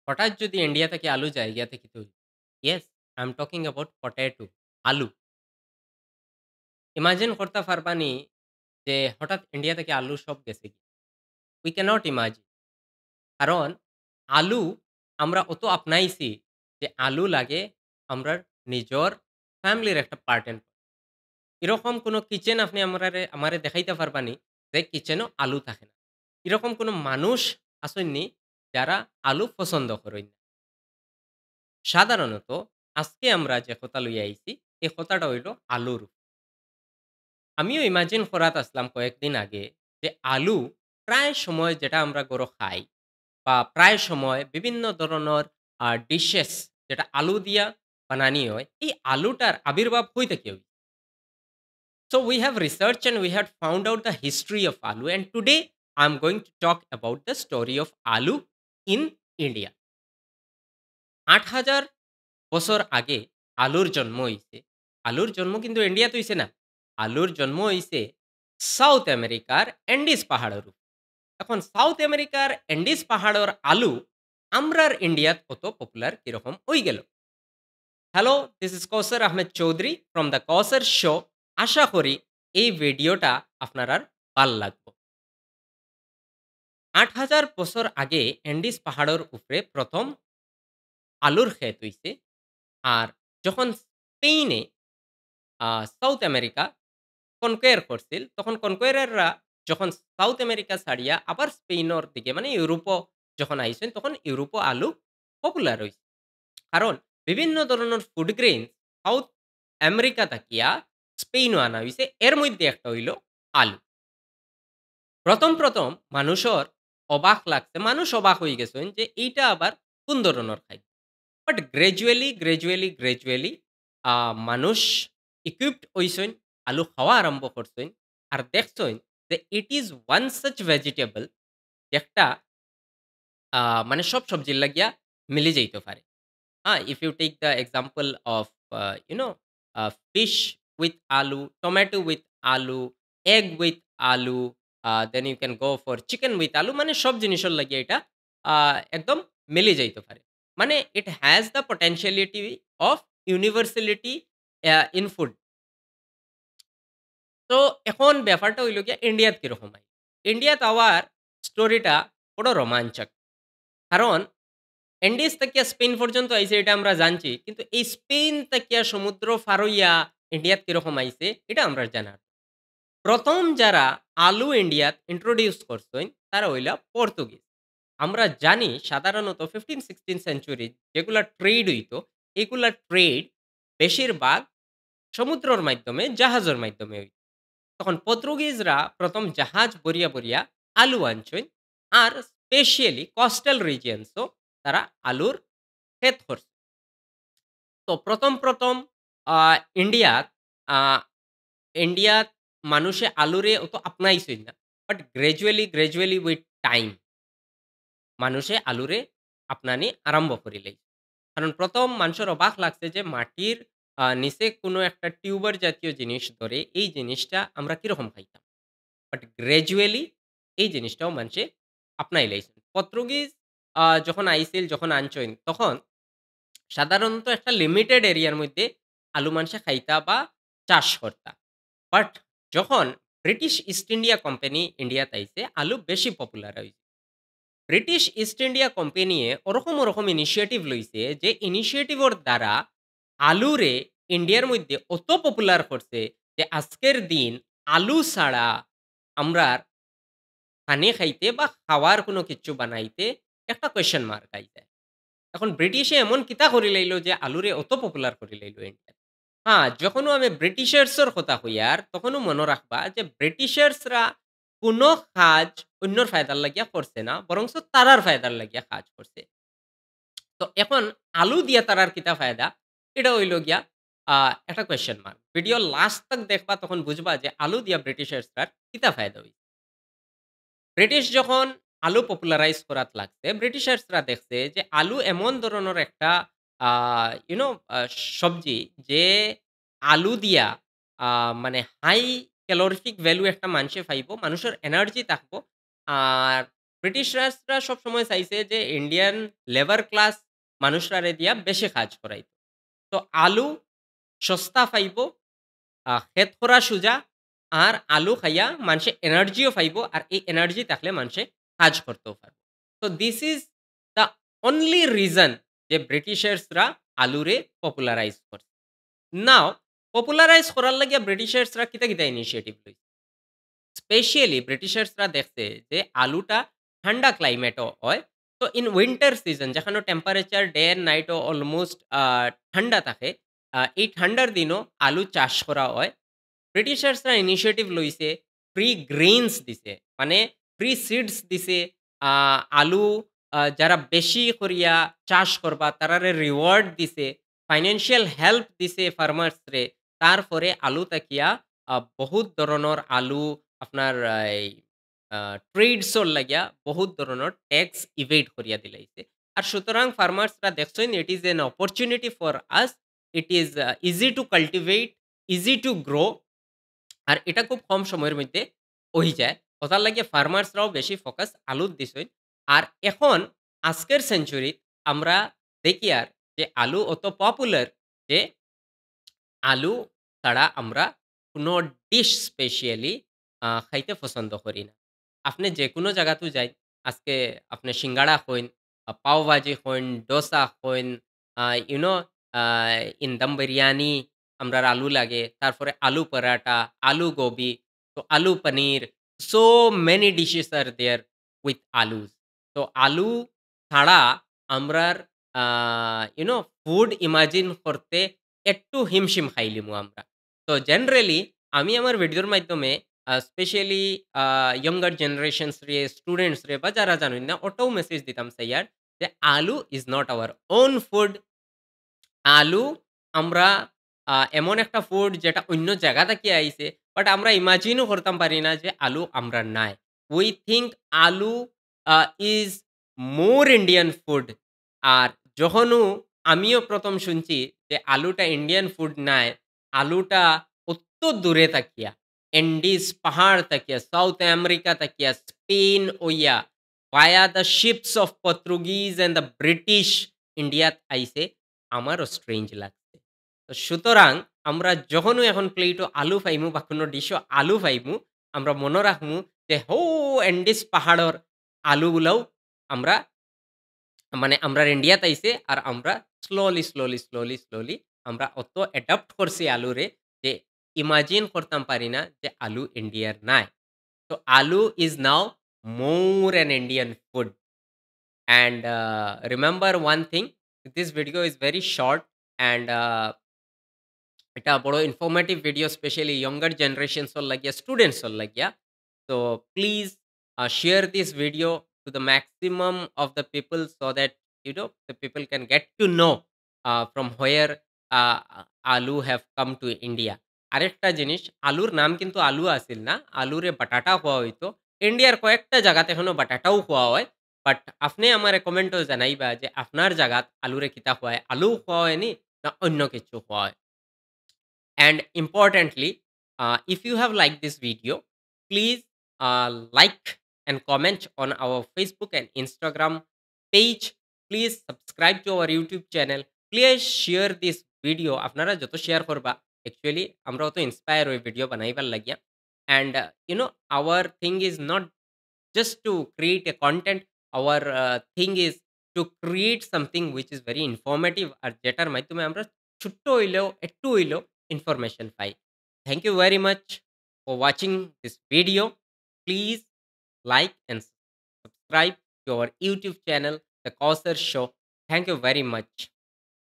হঠাৎ যদি ইন্ডিয়া থেকে আলু যায় ইয়া থেকে তৈরি। Yes, I am talking about potato, আলু। ইমাজিন করতে পারবানি যে হঠাৎ ইন্ডিয়া থেকে আলু সব গেছে কি? We can't imagine. কারণ আলু আমরা অত আপনাইছি যে আলু লাগে আমরার নিজর ফ্যামিলির একটা পার্ট অ্যান্ড এরকম কোনো কিচেন আপনি আমারে দেখাইতে পারবানি যে কিচেনও আলু থাকে না। এরকম কোনো মানুষ আসেননি যারা আলু পছন্দ করেন না। সাধারণত আজকে আমরা যে কথা লইয়া আইছি, এই কথাটা হইল আলুর। আমিও ইমাজিন করাত আসলাম কয়েকদিন আগে যে আলু প্রায় সময় যেটা আমরা গরো খাই বা প্রায় সময় বিভিন্ন ধরনের ডিশেস যেটা আলু দিয়া বানানি হয়, এই আলুটার আবির্ভাব হইতে কি হই? So we have researched and we have found out the history of aloo, and today I'm going to talk about the story of aloo in India. ৮,০০০ বছর আগে আলুর জন্ম হইছে। আলুর জন্ম কিন্তু ইন্ডিয়াতে হইছে না। আলুর জন্ম হইছে সাউথ আমেরিকার অ্যান্ডিজ পাহাড়ের উপর। এখন সাউথ আমেরিকার অ্যান্ডিজ পাহাড়ের আলু আমরার ইন্ডিয়াত অত পপুলার কিরকম হই গেল? Hello, this is Kausar Ahmed Chowdhury from the Kausar show. আশা করি এই ভিডিওটা আপনার আর ভাল লাগবে। ৮,০০০ বছর আগে অ্যান্ডিজ পাহাড়ের উপরে প্রথম আলুর ক্ষেত হইছে। আর যখন স্পেনে সাউথ আমেরিকা কনকোয়ার করছিল, তখন কনকোয়ারাররা যখন সাউথ আমেরিকা ছাড়িয়া আবার স্পেনের দিকে মানে ইউরোপও যখন আইসেন, তখন ইউরোপও আলু পপুলার হইছে। কারণ বিভিন্ন ধরনের ফুড গ্রেইন সাউথ আমেরিকা তাকিয়া স্পেনও আনা হইছে। এর মধ্যে একটা হইল আলু। প্রথম মানুষের অবাক লাগছে। মানুষ অবাক হয়ে গেছেন যে এইটা আবার কোন ধরনের খাদ্য। বাট গ্র্যাজুয়ালি মানুষ ইকুইপড হইছেন, আলু খাওয়া আরম্ভ করছেন। আর দেখছেন যে it is one such vegetable যেটা মানে সব সবজির লাগিয়া মিলে যাইতে পারে। if you take the example of fish with aloo, tomato with aloo, egg with aloo, then you can go for chicken with aloo, মানে সব জিনিসের লাগিয়ে এটা একদম মিলে যাইতে পারে। মানে it has the potentiality of universality in food. তো এখন ব্যাপারটা হইল গিয়া ইন্ডিয়াত কিরকম হয়? ইন্ডিয়াত আওয়ার স্টোরিটা বড় রোমাঞ্চক। কারণ অ্যান্ডিজ থেকে স্পেন পর্যন্ত আইছে এটা আমরা জানছি। কিন্তু এই স্পেন থেকে সমুদ্র পার হইয়া ইন্ডিয়াত কিরকম আইছে এটা আমরা জানার। প্রথম যারা আলু ইন্ডিয়াত ইন্ট্রোডিউস করছেন তারা হইলা পর্তুগিজ। আমরা জানি সাধারণত 15-16 সেঞ্চুরি যেগুলা ট্রেড হইতো, এগুলা ট্রেড বেশিরভাগ সমুদ্রের মাধ্যমে জাহাজের মাধ্যমে হইতো। তখন পর্তুগিজরা প্রথম জাহাজ বরিয়া আলু আনছেন। আর স্পেশালি কোস্টাল রিজিয়নসও তারা আলুর ক্ষেত করছে। তো প্রথম আ ইন্ডিয়াত আ ইন্ডিয়াত মানুষে আলুরে অত আপনাইছেন না। বাট গ্র্যাজুয়ালি উইথ টাইম মানুষে আলুরে আপনানি আরম্ভ করিলেই। কারণ প্রথম মানুষের অবাক লাগছে যে মাটির নিচে কোনো একটা টিউবার জাতীয় জিনিস ধরে এই জিনিসটা আমরা কিরকম খাইতাম। বাট গ্র্যাজুয়ালি এই জিনিসটাও মানুষে আপনাই লাইছেন। পর্তুগিজ যখন আইছিল, যখন আনছইন তখন সাধারণত একটা লিমিটেড এরিয়ার মধ্যে আলু মানুষে খাইতা বা চাষ করতা। বাট যখন ব্রিটিশ ইস্ট ইন্ডিয়া কোম্পানি ইন্ডিয়াতে আইছে, আলু বেশি পপুলার হইছে। ব্রিটিশ ইস্ট ইন্ডিয়া কোম্পানি ওরকম ইনিশিয়েটিভ লইছে যে ইনিশিয়েটিভর দ্বারা আলুরে ইন্ডিয়ার মধ্যে অত পপুলার করছে যে আজকের দিন আলু ছাড়া আমরার পানি খাইতে বা খাওয়ার কোনো কিছু বানাইতে একটা কোয়েশ্চেন মার্ক আই যায়। এখন ব্রিটিশে এমন কিতা করি লাইলো যে আলুরে অত পপুলার করি লাইলো ইন্ডিয়া। যখনও আমি ব্রিটিশার্সর কথা হইয়ার তখনও মনে রাখবা যে ব্রিটিশার্সরা কোনো কাজ অন্যর ফায়দার লাগিয়া করছে না, বরংস তারার ফায়দার লাগিয়া কাজ করছে। তো এখন আলু দিয়া তারার কিতা ফায়দা? এটা হইল গিয়া একটা কোয়েশ্চেন মার্ক। ভিডিও লাস্ট তক দেখবা তখন বুঝবা যে আলু দিয়া ব্রিটিশার্সরার কিতা ফায়দা হইছে। ব্রিটিশ যখন আলু পপুলারাইজ করাত লাগছে, ব্রিটিশার্সরা দেখছে যে আলু এমন ধরনের একটা আ ইউ নো আ সবজি যে আলু দিয়া মানে হাই ক্যালোরিফিক ভ্যালু একটা মানুষে পাইবো, মানুষের এনার্জি থাকবো। আর ব্রিটিশরাজরা সবসময় চাইছে যে ইন্ডিয়ান লেবার ক্লাস মানুষরারে দিয়া বেশি কাজ করাইতো। তো আলু সস্তা পাইব, ক্ষেত করা সোজা, আর আলু খাইয়া মানুষে এনার্জিও পাইব, আর এই এনার্জি থাকলে মানুষে কাজ করতেও পারবে। তো this is the only reason যে ব্রিটিশার্সরা আলুরে পপুলারাইজ করছে। নাও পপুলারাইজ করার লাগিয়া ব্রিটিশার্সরা কিতা কিতা ইনিশিয়েটিভ লইছে। স্পেশালি ব্রিটিশার্সরা দেখছে যে আলুটা ঠান্ডা ক্লাইমেটও হয়। তো ইন উইন্টার সিজন যেখানে টেম্পারেচার ডে এন্ড নাইটও অলমোস্ট ঠান্ডা থাকে, এই ঠান্ডার দিনও আলু চাষ করা হয়। ব্রিটিশার্সরা ইনিশিয়েটিভ লইছে, ফ্রি গ্রেইনস দিছে, মানে ফ্রি সিডস দিছে। আলু যারা বেশি করিয়া চাষ করবা তারারে রিওয়ার্ড দিছে, ফাইন্যান্সিয়াল হেল্প দিছে ফার্মার্সরে। তারপরে আলু তাকিয়া বহুত ধরনের আলু আপনার এই ট্রেডসর লাগিয়া বহুত ধরনের ট্যাক্স ইভেড করিয়া দিলাইছে। আর সুতরাং ফার্মার্সরা দেখছেন it is an opportunity for us, it is easy to cultivate, easy to grow, আর এটা খুব কম সময়ের মধ্যে হই যায়। ওটার লাগিয়ে ফার্মার্সরাও বেশি ফোকাস আলুর দিছই। আর এখন আজকের সেঞ্চুরি আমরা দেখি আর যে আলু অত পপুলার যে আলু ছাড়া আমরা কোনো ডিশ স্পেশালি খাইতে পছন্দ করি না। আপনি যেকোনো জায়গাতে যাই, আজকে আপনি সিঙ্গাড়া খইন, পাওভাজি খইন, ডোসা খইন, you know a in dum biryani আমরার আলু লাগে। তারপরে আলু পরাঠা, আলু গোবি, তো aloo paneer. So many dishes are there with aloos. তো আলু ছাড়া আমরার আ ফুড ইমাজিন করতে একটু হিমশিম খাইলিমু আমরা। তো জেনারেলি আমি আমার ভিডিওর মাধ্যমে স্পেশালি ইয়ঙ্গার জেনারেশনস রে, স্টুডেন্টস রে বা যারা জানেন না ওটাও মেসেজ দিতাম সাইয়ার যে আলু is not our own food. আলু আমরা এমন একটা ফুড যেটা অন্য জায়গা থেকে আইছে। বাট আমরা ইমাজিনও করতাম পারি না যে আলু আমরা নাই। উই থিংক আলু ইজ মোর ইন্ডিয়ান ফুড। আর যখনও আমিও ১ম শুনছি যে আলুটা ইন্ডিয়ান ফুড নাই, আলুটা অত্য দূরে তাকিয়া, এন্ডিজ পাহাড় তাকিয়া, সাউথ আমেরিকা তাকিয়া, স্পেন ওইয়া, via the ships of Portuguese and the British ইন্ডিয়াত আইছে, আমারও স্ট্রেঞ্জ লাগছে। তো সুতরাং আমরা যখনও এখন প্লেটও আলু পাইমু বা কোনো ডিশও আলু পাইমু, আমরা মনে রাখমু যে এন্ডিজ পাহাড়র আলুগুলাও আমরা মানে আমরার ইন্ডিয়াতে আইছে, আর আমরা স্লোলি আমরা অত অ্যাডপ্ট করছি আলুরে যে ইমাজিন করতাম পারি না যে আলু ইন্ডিয়ার নাই। তো আলু is now more an Indian food. And remember one thing, this video is very short, and এটা বড় ইনফরমেটিভ ভিডিও, স্পেশালি ইয়ঙ্গার জেনারেশনসর লাগিয়া, স্টুডেন্টসর লাগিয়া। তো please share this video to the maximum of the people so that the people can get to know from where আলু have come to India. আরেকটা জিনিস, আলুর নাম কিন্তু আলু আসিল না, আলুরে বাটাটা খোয়া হইতো। ইন্ডিয়ার কয়েকটা জায়গাতে এখনো বাটাটাও খোয়া হয়। বাট আপনি আমারে কমেন্টও জানাইবা যে আপনার জায়গাত আলুরে কিতা খোয়ায়, আলু খোয়া হয়নি না অন্য কিছু খোয়া হয়। And importantly, if you have liked this video, please like and comment on our Facebook and Instagram page. Please subscribe to our YouTube channel. Please share this video. আপনারা যত শেয়ার করবা, actually আমরা অত ইন্সপায়ার হই video বানাইবার লাগিয়া। And our thing is not just to create a content. Our thing is to create something which is very informative, আর যেটার মাধ্যমে আমরা ছোট্ট হইলেও একটু হইলেও information pi. Thank you very much for watching this video. Please like and subscribe to our YouTube channel, The Kausar Show. Thank you very much.